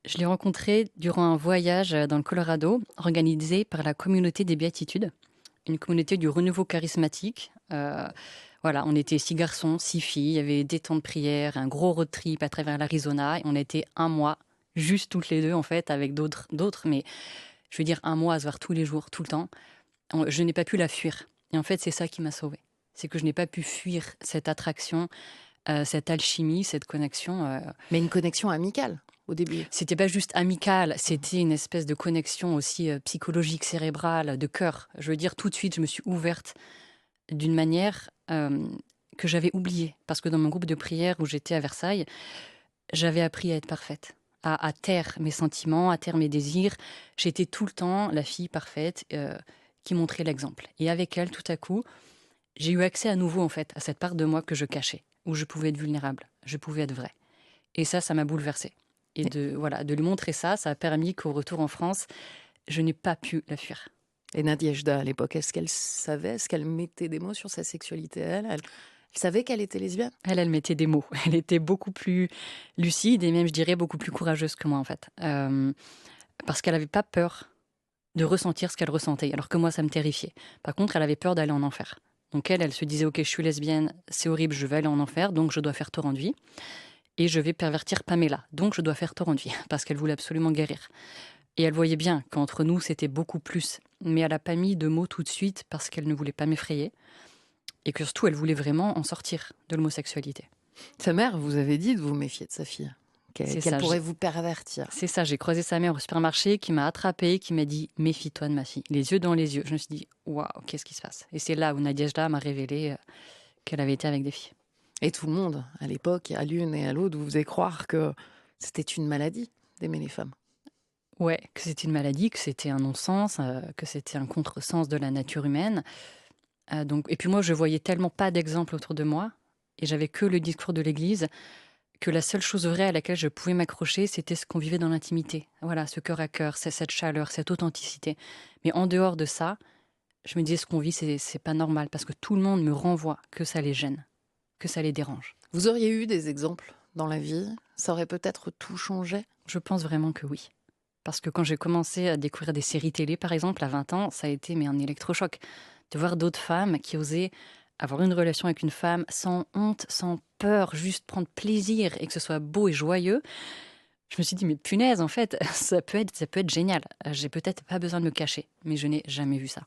Je l'ai rencontré durant un voyage dans le Colorado, organisé par la communauté des Béatitudes, une communauté du renouveau charismatique. Voilà, on était 6 garçons, 6 filles, il y avait des temps de prière, un gros road trip à travers l'Arizona, et on était un mois, juste toutes les deux en fait, avec d'autres, mais je veux dire un mois à se voir tous les jours, tout le temps. Je n'ai pas pu la fuir. Et en fait, c'est ça qui m'a sauvée. C'est que je n'ai pas pu fuir cette attraction, cette alchimie, cette connexion. Mais une connexion amicale au début. C'était pas juste amical, c'était une espèce de connexion aussi psychologique, cérébrale, de cœur. Je veux dire, tout de suite, je me suis ouverte d'une manière que j'avais oubliée. Parce que dans mon groupe de prière où j'étais à Versailles, j'avais appris à être parfaite, à taire mes sentiments, à taire mes désirs. J'étais tout le temps la fille parfaite qui montrait l'exemple. Et avec elle, tout à coup, j'ai eu accès à nouveau en fait à cette part de moi que je cachais, où je pouvais être vulnérable, je pouvais être vraie. Et ça m'a bouleversée. Et de lui montrer ça, ça a permis qu'au retour en France, je n'ai pas pu la fuir. Et Nadiejda, à l'époque, est-ce qu'elle savait, est-ce qu'elle mettait des mots sur sa sexualité elle savait qu'elle était lesbienne? Elle mettait des mots. Elle était beaucoup plus lucide et même, je dirais, beaucoup plus courageuse que moi, en fait. Parce qu'elle n'avait pas peur de ressentir ce qu'elle ressentait, alors que moi, ça me terrifiait. Par contre, elle avait peur d'aller en enfer. Donc elle se disait, ok, je suis lesbienne, c'est horrible, je vais aller en enfer, donc je dois faire torrent de vie. Et je vais pervertir Pamela, donc je dois faire torrent de vie, parce qu'elle voulait absolument guérir. Et elle voyait bien qu'entre nous, c'était beaucoup plus. Mais elle n'a pas mis de mots tout de suite parce qu'elle ne voulait pas m'effrayer. Et que surtout, elle voulait vraiment en sortir de l'homosexualité. Sa mère vous avait dit de vous méfier de sa fille, C'est qu'elle ça. pourrait vous pervertir. C'est ça, j'ai croisé sa mère au supermarché qui m'a attrapée, qui m'a dit « Méfie-toi de ma fille », les yeux dans les yeux. Je me suis dit « Waouh, qu'est-ce qui se passe ?» Et c'est là où Nadiejda m'a révélé qu'elle avait été avec des filles. Et tout le monde, à l'époque, à l'une et à l'autre, vous faisait croire que c'était une maladie d'aimer les femmes. Ouais, que c'était une maladie, que c'était un non-sens, que c'était un contresens de la nature humaine. Et puis moi, je voyais tellement pas d'exemple autour de moi, et j'avais que le discours de l'Église, que la seule chose vraie à laquelle je pouvais m'accrocher, c'était ce qu'on vivait dans l'intimité. Voilà, ce cœur à cœur, cette chaleur, cette authenticité. Mais en dehors de ça, je me disais, ce qu'on vit, c'est pas normal, parce que tout le monde me renvoie que ça les gêne, que ça les dérange. Vous auriez eu des exemples dans la vie? Ça aurait peut-être tout changé? Je pense vraiment que oui. Parce que quand j'ai commencé à découvrir des séries télé, par exemple, à 20 ans, ça a été un électrochoc. De voir d'autres femmes qui osaient avoir une relation avec une femme sans honte, sans peur, juste prendre plaisir et que ce soit beau et joyeux. Je me suis dit, mais punaise, en fait, ça peut être génial. J'ai peut-être pas besoin de me cacher, mais je n'ai jamais vu ça.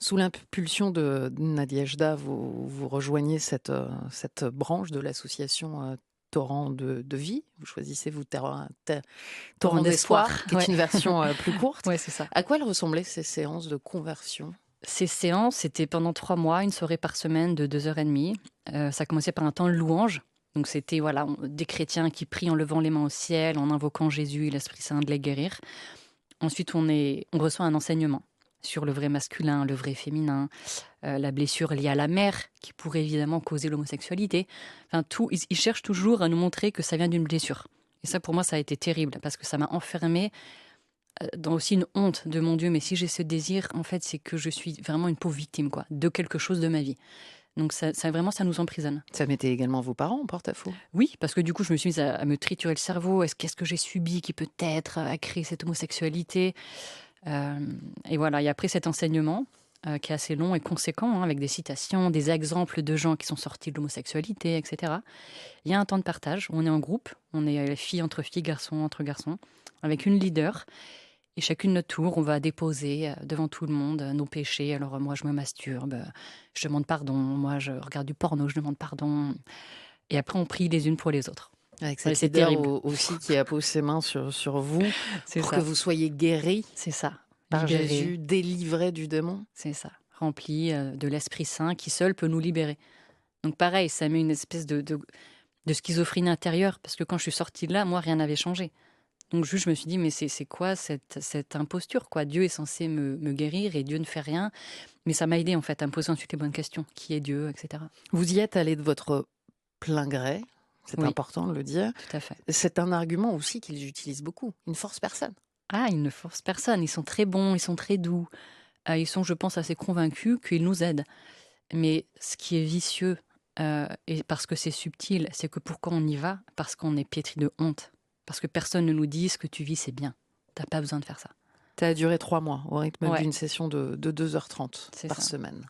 Sous l'impulsion de Nadiejda, vous rejoignez cette branche de l'association Torrent de vie. Vous choisissez Torrent d'espoir, qui est Ouais. une version plus courte. Ouais, c'est ça. À quoi elles ressemblaient ces séances de conversion? Ces séances, c'était pendant 3 mois, une soirée par semaine de 2 heures et demie. Ça commençait par un temps de louange. Donc c'était des chrétiens qui prient en levant les mains au ciel, en invoquant Jésus et l'Esprit Saint de les guérir. Ensuite, on reçoit un enseignement sur le vrai masculin, le vrai féminin, la blessure liée à la mère, qui pourrait évidemment causer l'homosexualité. Enfin, ils cherchent toujours à nous montrer que ça vient d'une blessure. Et ça, pour moi, ça a été terrible, parce que ça m'a enfermée dans aussi une honte de mon Dieu. Mais si j'ai ce désir, en fait, c'est que je suis vraiment une pauvre victime, quoi, de quelque chose de ma vie. Donc vraiment, ça nous emprisonne. Ça mettait également vos parents en porte-à-faux? Oui, parce que du coup, je me suis mise à me triturer le cerveau. Qu'est-ce que j'ai subi qui peut-être a créé cette homosexualité? Et voilà, et après cet enseignement, qui est assez long et conséquent, hein, avec des citations, des exemples de gens qui sont sortis de l'homosexualité, etc. Il y a un temps de partage où on est en groupe, on est filles entre filles, garçons entre garçons, avec une leader. Et chacune notre tour, on va déposer devant tout le monde nos péchés. Alors moi, je me masturbe, je demande pardon. Moi, je regarde du porno, je demande pardon. Et après, on prie les unes pour les autres. Avec Ouais, cette c'est leader terrible. aussi qui appose ses mains sur vous C'est pour ça. que vous soyez guéris C'est ça. par Libéré. Jésus, délivré du démon. C'est ça. Rempli de l'Esprit Saint qui seul peut nous libérer. Donc pareil, ça met une espèce de schizophrénie intérieure. Parce que quand je suis sortie de là, moi, rien n'avait changé. Donc juste, je me suis dit, mais c'est quoi cette imposture, quoi? Dieu est censé me guérir et Dieu ne fait rien. Mais ça m'a aidé en fait à me poser ensuite les bonnes questions. Qui est Dieu, etc. Vous y êtes allé de votre plein gré, c'est Oui, important de le dire. tout à fait. C'est un argument aussi qu'ils utilisent beaucoup. Ils ne forcent personne. Ah, ils ne forcent personne. Ils sont très bons, ils sont très doux. Ils sont, je pense, assez convaincus qu'ils nous aident. Mais ce qui est vicieux, et parce que c'est subtil, c'est que pourquoi on y va? Parce qu'on est pétri de honte. parce que personne ne nous dit ce que tu vis, c'est bien. T'as pas besoin de faire ça. Ça a duré 3 mois, au rythme Ouais, d'une session de 2h30 c'est par ça. semaine.